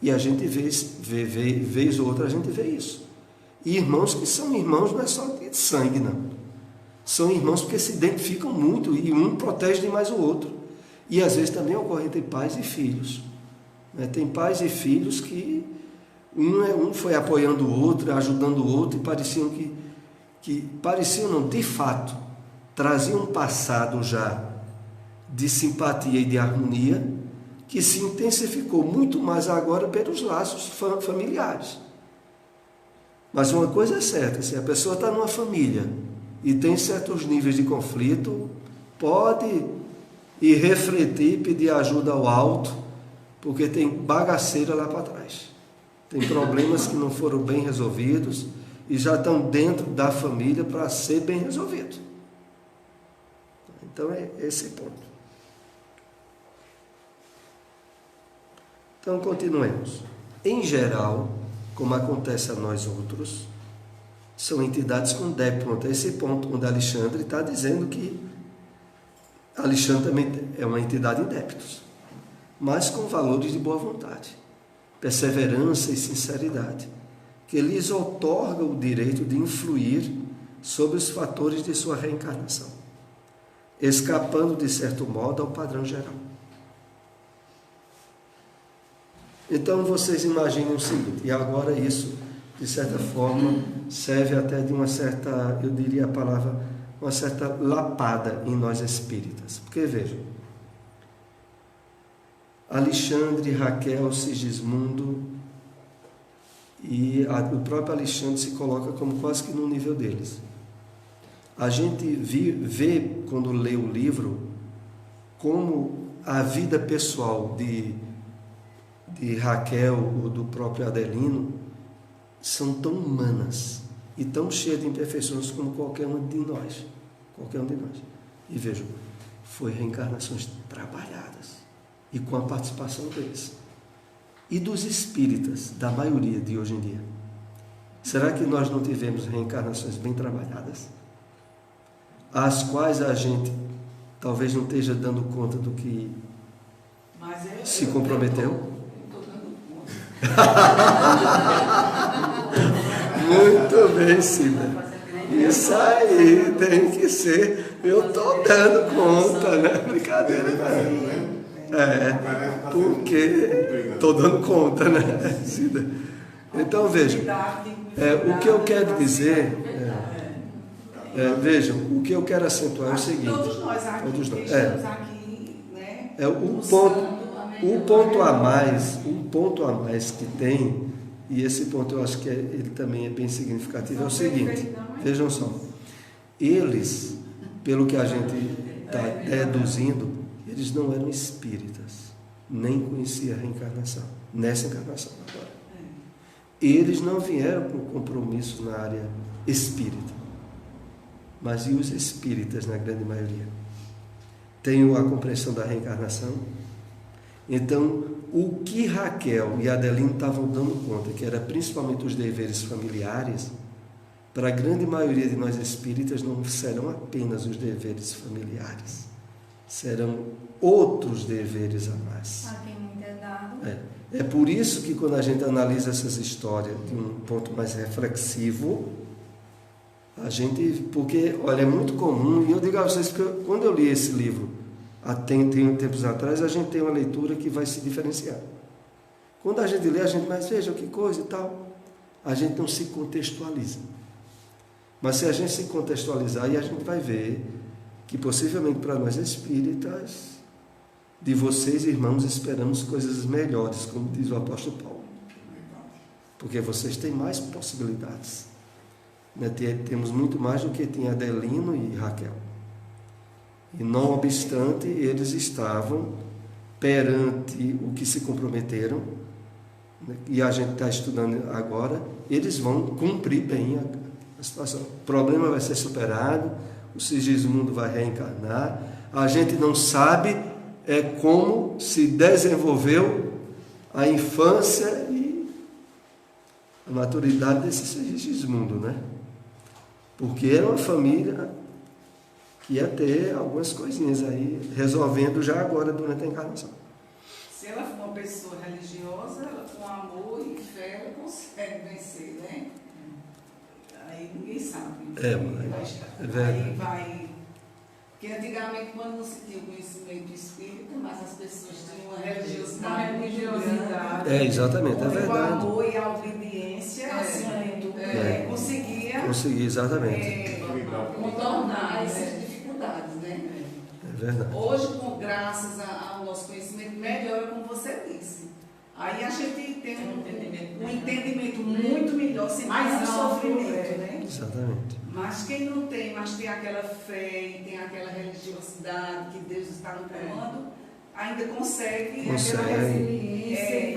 E a gente vez ou outra, a gente vê isso. E irmãos que são irmãos não é só de sangue, não. São irmãos porque se identificam muito e um protege demais o outro. E às vezes também ocorre entre pais e filhos. Tem pais e filhos que um foi apoiando o outro, ajudando o outro, e pareciam de fato, traziam um passado já de simpatia e de harmonia, que se intensificou muito mais agora pelos laços familiares. Mas uma coisa é certa, se a pessoa está numa família e tem certos níveis de conflito, pode ir refletir, pedir ajuda ao alto, porque tem bagaceira lá para trás. Tem problemas que não foram bem resolvidos e já estão dentro da família para ser bem resolvido. Então é esse ponto. Então continuemos. Em geral, como acontece a nós outros, são entidades com débito. Pronto, é esse ponto onde Alexandre está dizendo que Alexandre também é uma entidade em débitos, mas com valores de boa vontade, perseverança e sinceridade, que lhes otorga o direito de influir sobre os fatores de sua reencarnação, escapando de certo modo ao padrão geral. Então vocês imaginem o seguinte, e agora isso, de certa forma, serve até de uma certa, eu diria a palavra, uma certa lapada em nós espíritas. Porque vejam, Alexandre, Raquel, Sigismundo e o próprio Alexandre se coloca como quase que no nível deles. A gente vê, quando lê o livro, como a vida pessoal de Raquel ou do próprio Adelino são tão humanas e tão cheias de imperfeições como qualquer um de nós. E vejam, foi reencarnações trabalhadas e com a participação deles e dos espíritas, da maioria de hoje em dia. Será que nós não tivemos reencarnações bem trabalhadas, às quais a gente talvez não esteja dando conta do que se comprometeu? Muito bem, Cida. Isso aí tem que ser. Eu estou dando conta, né? Brincadeira. Porque estou dando conta, né, Cida? Então vejam, o que eu quero dizer, vejam, o que eu quero acentuar é o seguinte. Todos nós aqui, estamos aqui, né? um ponto a mais que tem, e esse ponto eu acho que ele também é bem significativo, é o seguinte, vejam só, eles, pelo que a gente está deduzindo, eles não eram espíritas, nem conheciam a reencarnação, nessa encarnação agora. Eles não vieram com compromisso na área espírita, mas e os espíritas, na grande maioria? Têm a compreensão da reencarnação. Então, o que Raquel e Adelino estavam dando conta, que era principalmente os deveres familiares, para a grande maioria de nós espíritas não serão apenas os deveres familiares, serão outros deveres a mais. A quem não é dado. É por isso que quando a gente analisa essas histórias de um ponto mais reflexivo, porque, olha, é muito comum, e eu digo a vocês que quando eu li esse livro, tem tempos atrás, a gente tem uma leitura que vai se diferenciar. Quando a gente lê, a gente, mas veja que coisa e tal, a gente não se contextualiza. Mas se a gente se contextualizar, aí a gente vai ver que possivelmente para nós espíritas, de vocês, irmãos, esperamos coisas melhores, como diz o apóstolo Paulo. Porque vocês têm mais possibilidades. Temos muito mais do que tinha Adelino e Raquel. E não obstante, eles estavam perante o que se comprometeram, e a gente está estudando agora, eles vão cumprir bem a situação. O problema vai ser superado, o Sigismundo vai reencarnar, a gente não sabe como se desenvolveu a infância e a maturidade desse Sigismundo, né? Porque era uma família que ia ter algumas coisinhas aí, resolvendo já agora durante a encarnação. Se ela for uma pessoa religiosa, ela com amor e fé, ela consegue vencer, né? Aí ninguém sabe. É verdade. Aí vai... Porque antigamente, quando não se tinha o conhecimento espírita, mas as pessoas tinham uma religiosidade. Exatamente, é verdade. O amor e a obediência, acima de tudo, conseguia exatamente. contornar essas dificuldades, né? É verdade. Hoje, graças ao nosso conhecimento, melhora, como você disse. Aí a gente tem um entendimento muito melhor, sem mais sofrimento, né? Exatamente. Mas quem não tem, mas tem aquela fé e tem aquela religiosidade que Deus está no comando, ainda consegue aquela resiliência e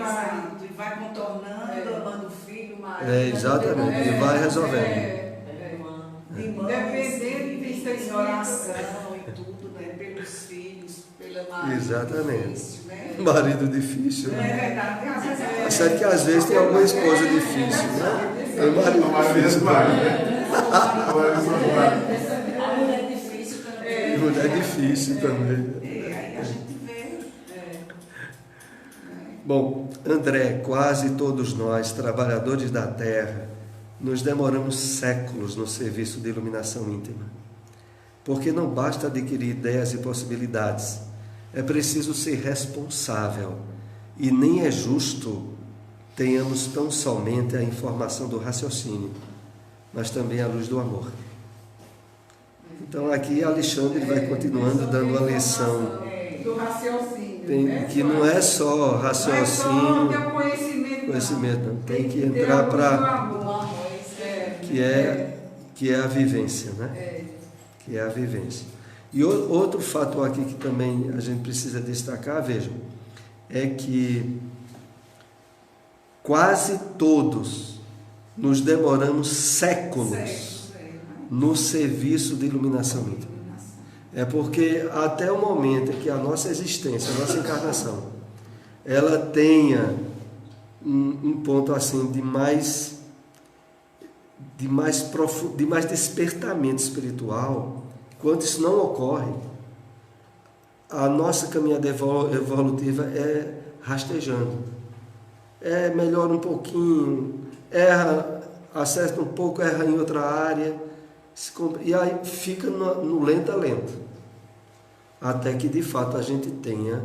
vai contornando, amando o filho, marido. Exatamente, e vai resolvendo. Dependendo de ter em oração e tudo, né? Pelos filhos, pela marido. Exatamente. Difícil, né? Marido difícil. É verdade. É certo que às vezes tem alguma esposa difícil, né? É marido difícil. A mulher difícil também. Mulher difícil também. Aí a gente vê. Bom, André, quase todos nós, trabalhadores da terra, nos demoramos séculos no serviço de iluminação íntima. Porque não basta adquirir ideias e possibilidades, é preciso ser responsável, e nem é justo tenhamos tão somente a informação do raciocínio, mas também a luz do amor. Então aqui Alexandre vai continuando dando uma lição do raciocínio, que não é só raciocínio, não é só conhecimento, não. Tem que entrar para que é a vivência, né? Que é a vivência. E outro fator aqui que também a gente precisa destacar, vejam, é que quase todos nos demoramos séculos no serviço de iluminação íntima. É porque até o momento em que a nossa existência, a nossa encarnação, ela tenha um ponto assim de mais despertamento espiritual, quando isso não ocorre, a nossa caminhada evolutiva é rastejando. Melhora um pouquinho, erra, acerta um pouco, erra em outra área, e aí fica no lento a lento, até que de fato a gente tenha,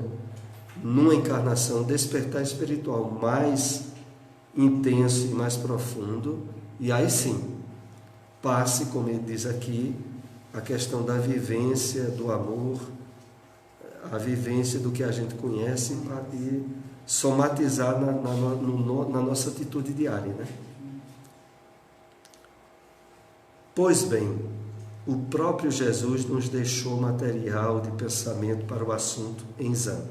numa encarnação, despertar espiritual mais intenso e mais profundo, e aí sim, passe, como ele diz aqui, a questão da vivência, do amor, a vivência do que a gente conhece e somatizar na nossa atitude diária, né? Pois bem, o próprio Jesus nos deixou material de pensamento para o assunto em exame,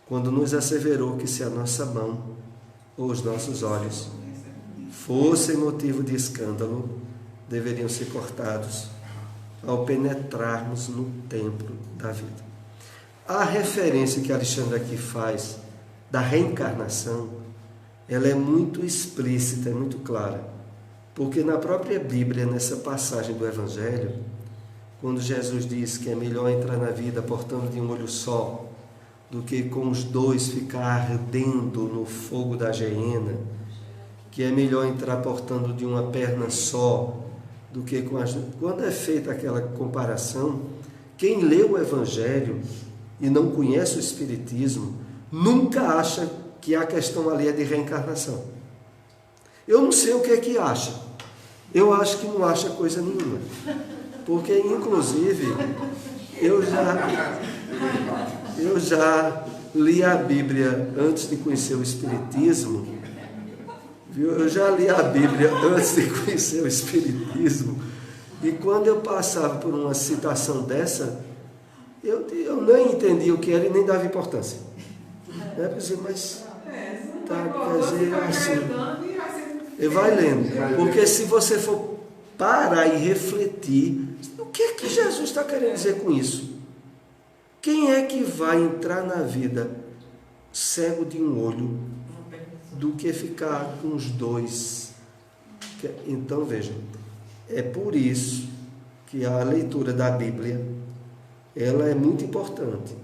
quando nos asseverou que se a nossa mão ou os nossos olhos fossem motivo de escândalo, deveriam ser cortados ao penetrarmos no templo da vida. A referência que Alexandre aqui faz da reencarnação, ela é muito explícita, é muito clara, porque na própria Bíblia, nessa passagem do Evangelho, quando Jesus diz que é melhor entrar na vida portando de um olho só, do que com os dois ficar ardendo no fogo da geena, que é melhor entrar portando de uma perna só, do que com as... Quando é feita aquela comparação, quem lê o Evangelho e não conhece o Espiritismo, nunca acha que a questão ali é de reencarnação. Eu não sei o que é que acha. Eu acho que não acha coisa nenhuma. Porque, inclusive, eu já li a Bíblia antes de conhecer o Espiritismo. Eu já li a Bíblia antes de conhecer o Espiritismo. E quando eu passava por uma citação dessa, eu nem entendia o que era e nem dava importância. Mas tá, quer dizer, assim, vai lendo. Porque se você for parar e refletir, o que é que Jesus está querendo dizer com isso? Quem é que vai entrar na vida cego de um olho do que ficar com os dois? Então vejam, é por isso que a leitura da Bíblia ela é muito importante,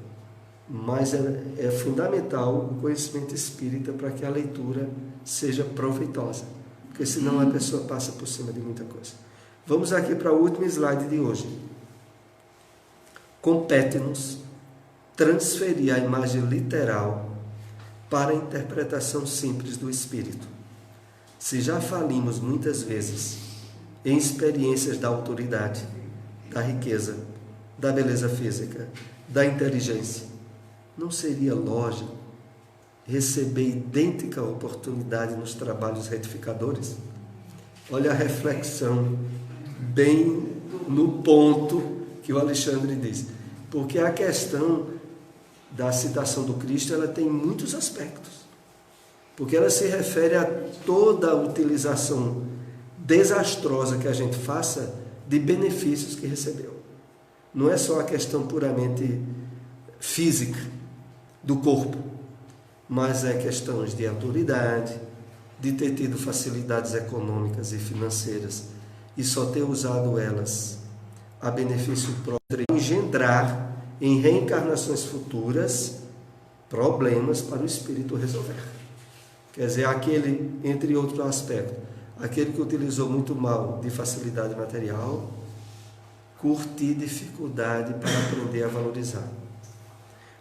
mas é fundamental o conhecimento espírita para que a leitura seja proveitosa, porque senão a pessoa passa por cima de muita coisa. Vamos aqui para o último slide de hoje. Compete-nos transferir a imagem literal para a interpretação simples do Espírito. Se já falimos muitas vezes em experiências da autoridade, da riqueza, da beleza física, da inteligência, não seria lógico receber idêntica oportunidade nos trabalhos retificadores? Olha a reflexão bem no ponto que o Alexandre diz. Porque a questão da citação do Cristo, ela tem muitos aspectos. Porque ela se refere a toda a utilização desastrosa que a gente faça de benefícios que recebeu. Não é só a questão puramente física do corpo, mas é questões de autoridade, de ter tido facilidades econômicas e financeiras e só ter usado elas a benefício próprio, engendrar em reencarnações futuras problemas para o espírito resolver. Quer dizer, aquele, entre outros aspectos, aquele que utilizou muito mal de facilidade material, curtir dificuldade para aprender a valorizar.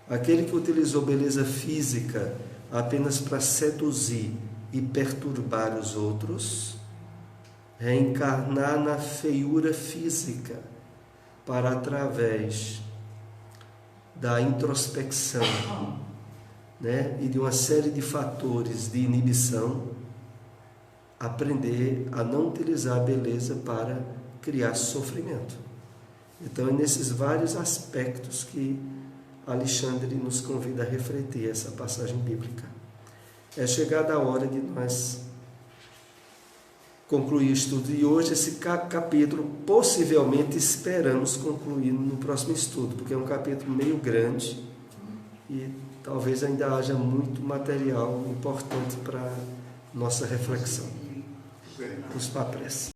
Aquele que utilizou beleza física apenas para seduzir e perturbar os outros, reencarnar na feiura física para, através da introspecção, né, e de uma série de fatores de inibição, aprender a não utilizar a beleza para criar sofrimento. Então é nesses vários aspectos que Alexandre nos convida a refletir essa passagem bíblica. É chegada a hora de nós concluir o estudo de hoje. Esse capítulo possivelmente esperamos concluir no próximo estudo, porque é um capítulo meio grande e talvez ainda haja muito material importante para nossa reflexão. Os papéis.